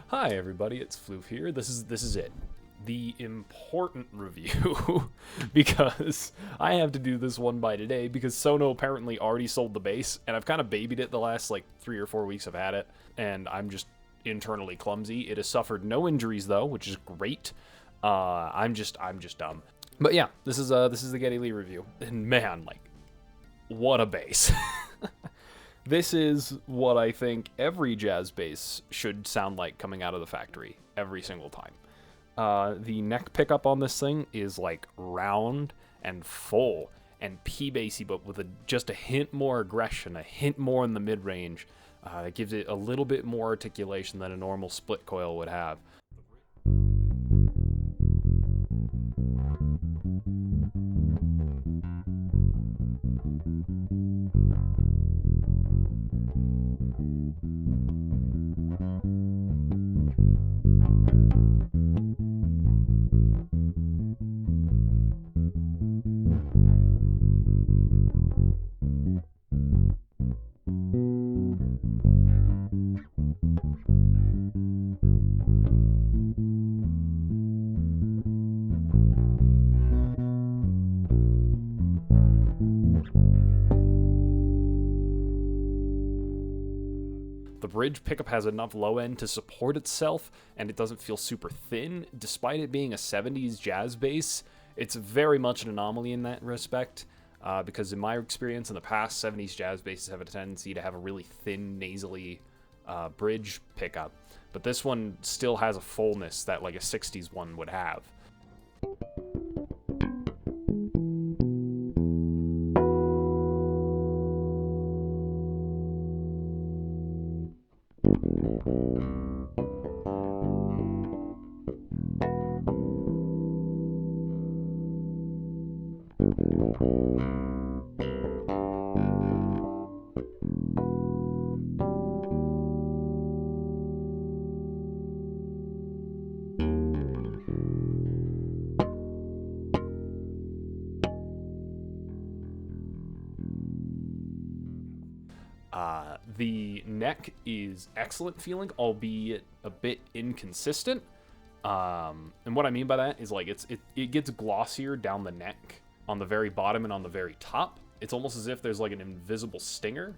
Hi everybody, it's Floof here. This is it. The important review, because I have to do this one by today because Sono apparently already sold the bass, and I've kind of babied it the last like 3 or 4 weeks I've had it, and I'm just internally clumsy. It has suffered no injuries though, which is great. I'm just dumb. But yeah, this is the Geddy Lee review, and man, like, what a bass. This is what I think every jazz bass should sound like coming out of the factory every single time. The neck pickup on this thing is like round and full and P-bassy, but with just a hint more aggression, a hint more in the mid-range. It gives it a little bit more articulation than a normal split coil would have. The bridge pickup has enough low end to support itself, and it doesn't feel super thin. Despite it being a 70s jazz bass, it's very much an anomaly in that respect, because in my experience in the past, 70s jazz basses have a tendency to have a really thin, nasally bridge pickup. But this one still has a fullness that like a 60s one would have. The neck is excellent feeling, albeit a bit inconsistent. And what I mean by that is like it gets glossier down the neck on the very bottom and on the very top. It's almost as if there's like an invisible stinger,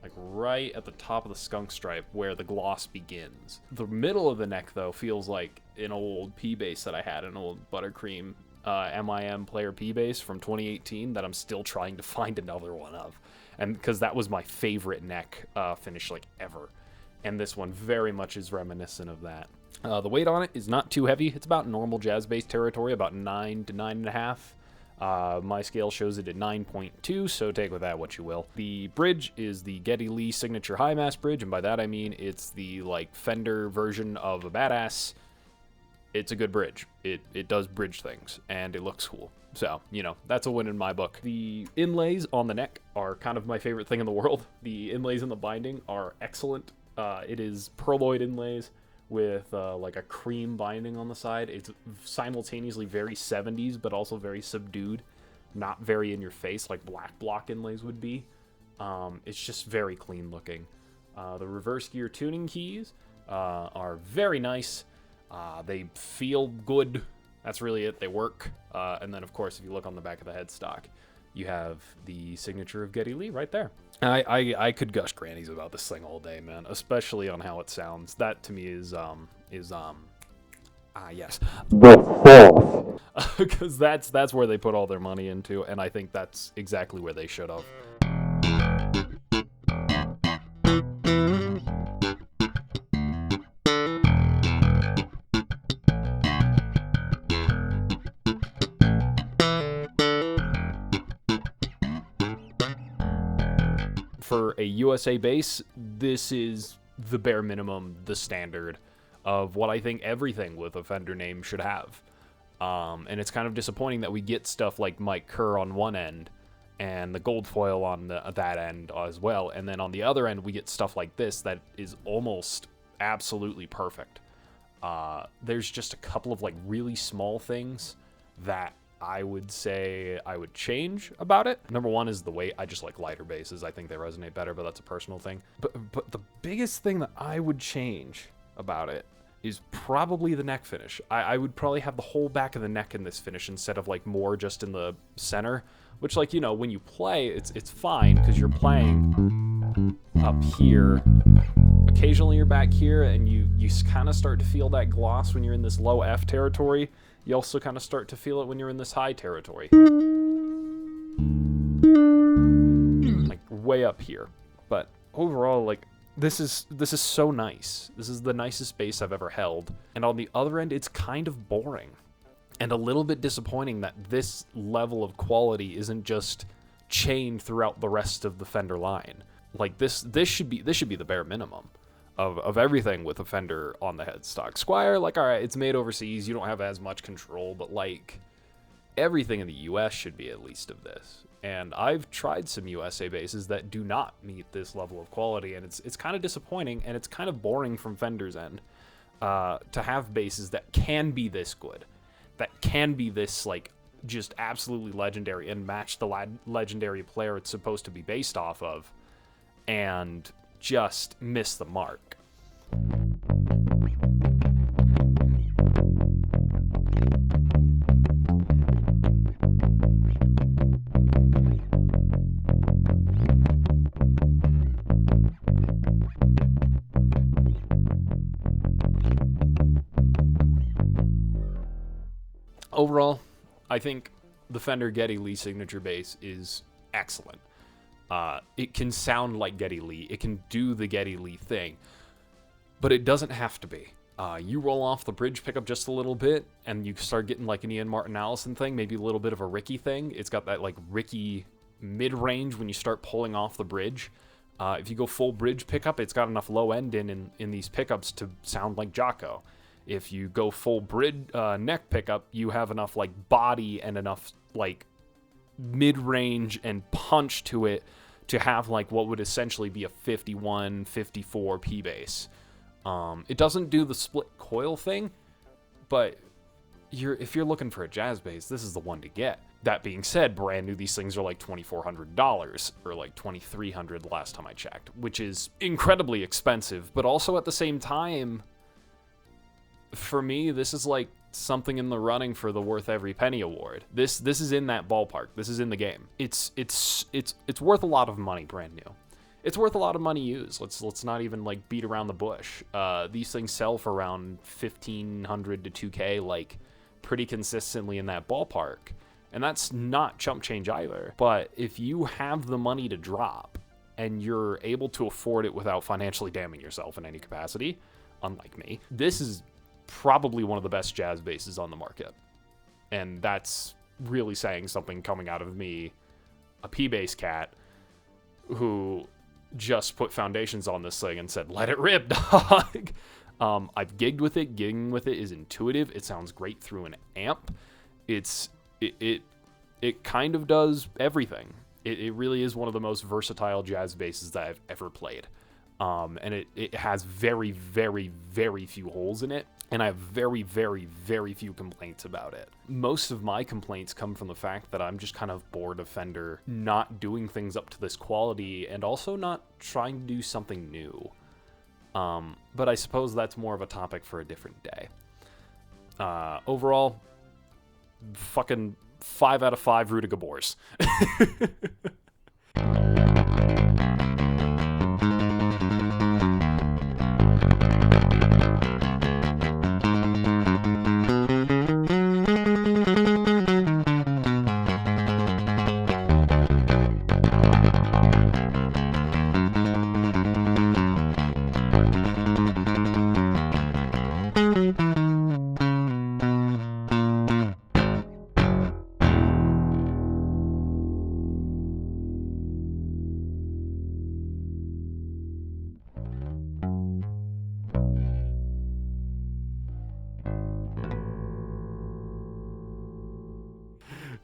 like right at the top of the skunk stripe where the gloss begins. The middle of the neck though feels like an old P bass that I had, an old Buttercream MIM player P bass from 2018 that I'm still trying to find another one of. And because that was my favorite neck finish like ever. And this one very much is reminiscent of that. The weight on it is not too heavy. It's about normal jazz bass territory, about 9 to 9.5. My scale shows it at 9.2, so take with that what you will. The bridge is the Geddy Lee signature high mass bridge, and by that I mean it's the like Fender version of a badass. It's a good bridge. It does bridge things, and it looks cool. So, you know, that's a win in my book. The inlays on the neck are kind of my favorite thing in the world. The inlays in the binding are excellent. It is pearloid inlays with like a cream binding on the side. It's simultaneously very 70s, but also very subdued. Not very in your face like black block inlays would be. It's just very clean looking. The reverse gear tuning keys are very nice. They feel good. That's really it. They work. And then, of course, if you look on the back of the headstock, you have the signature of Geddy Lee right there. I could gush grannies about this thing all day, man, especially on how it sounds. That, to me, is yes. The fourth. Because that's where they put all their money into, and I think that's exactly where they should have. For a USA bass, this is the bare minimum, the standard. of what I think everything with a Fender name should have. And it's kind of disappointing that we get stuff like Mike Kerr on one end and the gold foil on that end as well. And then on the other end, we get stuff like this that is almost absolutely perfect. There's just a couple of like really small things that I would say I would change about it. Number one is the weight. I just like lighter basses. I think they resonate better, but that's a personal thing. But the biggest thing that I would change about it is probably the neck finish. I would probably have the whole back of the neck in this finish instead of like more just in the center, which, like, you know, when you play, it's fine because you're playing up here. Occasionally you're back here, and you kind of start to feel that gloss when you're in this low F territory. You also kind of start to feel it when you're in this high territory. Like way up here. But overall, like, this is so nice. This is the nicest bass I've ever held. And on the other end, it's kind of boring. And a little bit disappointing that this level of quality isn't just chained throughout the rest of the Fender line. Like, this should be the bare minimum of everything with a Fender on the headstock. Squier, like, all right, it's made overseas, you don't have as much control, but like, everything in the US should be at least of this. And I've tried some USA basses that do not meet this level of quality, and it's kind of disappointing, and it's kind of boring from Fender's end to have basses that can be this good, that can be this, like, just absolutely legendary and match the legendary player it's supposed to be based off of, and just miss the mark. Overall, I think the Fender Geddy Lee signature bass is excellent. It can sound like Geddy Lee. It can do the Geddy Lee thing, but it doesn't have to be. You roll off the bridge pickup just a little bit, and you start getting like an Ian Martin Allison thing, maybe a little bit of a Ricky thing. It's got that like Ricky mid-range when you start pulling off the bridge. If you go full bridge pickup, it's got enough low end in these pickups to sound like Jocko. If you go full bridge neck pickup, you have enough like body and enough like mid-range and punch to it to have like what would essentially be a 51, 54 P bass. It doesn't do the split coil thing, but if you're looking for a jazz bass, this is the one to get. That being said, brand new, these things are like $2,400 or like $2,300 last time I checked, which is incredibly expensive, but also at the same time, for me, this is like something in the running for the Worth Every Penny award. This is in that ballpark. This is in the game. It's worth a lot of money brand new. It's worth a lot of money used. Let's not even like beat around the bush. These things sell for around $1,500 to $2,000, like pretty consistently in that ballpark. And that's not chump change either. But if you have the money to drop and you're able to afford it without financially damning yourself in any capacity, unlike me, this is probably one of the best jazz basses on the market. And that's really saying something coming out of me, a P-bass cat, who just put foundations on this thing and said, let it rip, dog. I've gigged with it. Gigging with it is intuitive. It sounds great through an amp. It kind of does everything. It really is one of the most versatile jazz basses that I've ever played. And it has very, very, very few holes in it. And I have very, very, very few complaints about it. Most of my complaints come from the fact that I'm just kind of bored of Fender not doing things up to this quality and also not trying to do something new. But I suppose that's more of a topic for a different day. Overall, fucking 5 out of 5 Ruta Gabors.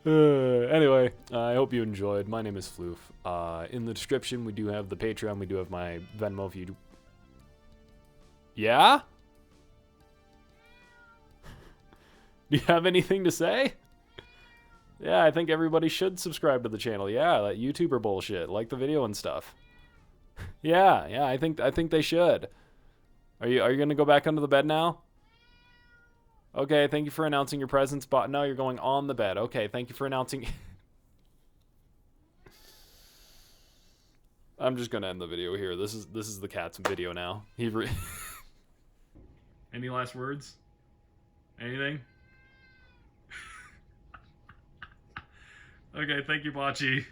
Anyway, I hope you enjoyed. My name is Floof. In the description, we do have the Patreon. We do have my Venmo if you do. Yeah? Do you have anything to say? Yeah, I think everybody should subscribe to the channel. Yeah, that YouTuber bullshit. Like the video and stuff. Yeah, I think they should. Are you gonna go back under the bed now? Okay, thank you for announcing your presence, but no, you're going on the bed. Okay, thank you for announcing. I'm just gonna end the video here. This is the cat's video now. Any last words? Anything? Okay, thank you, Bachi.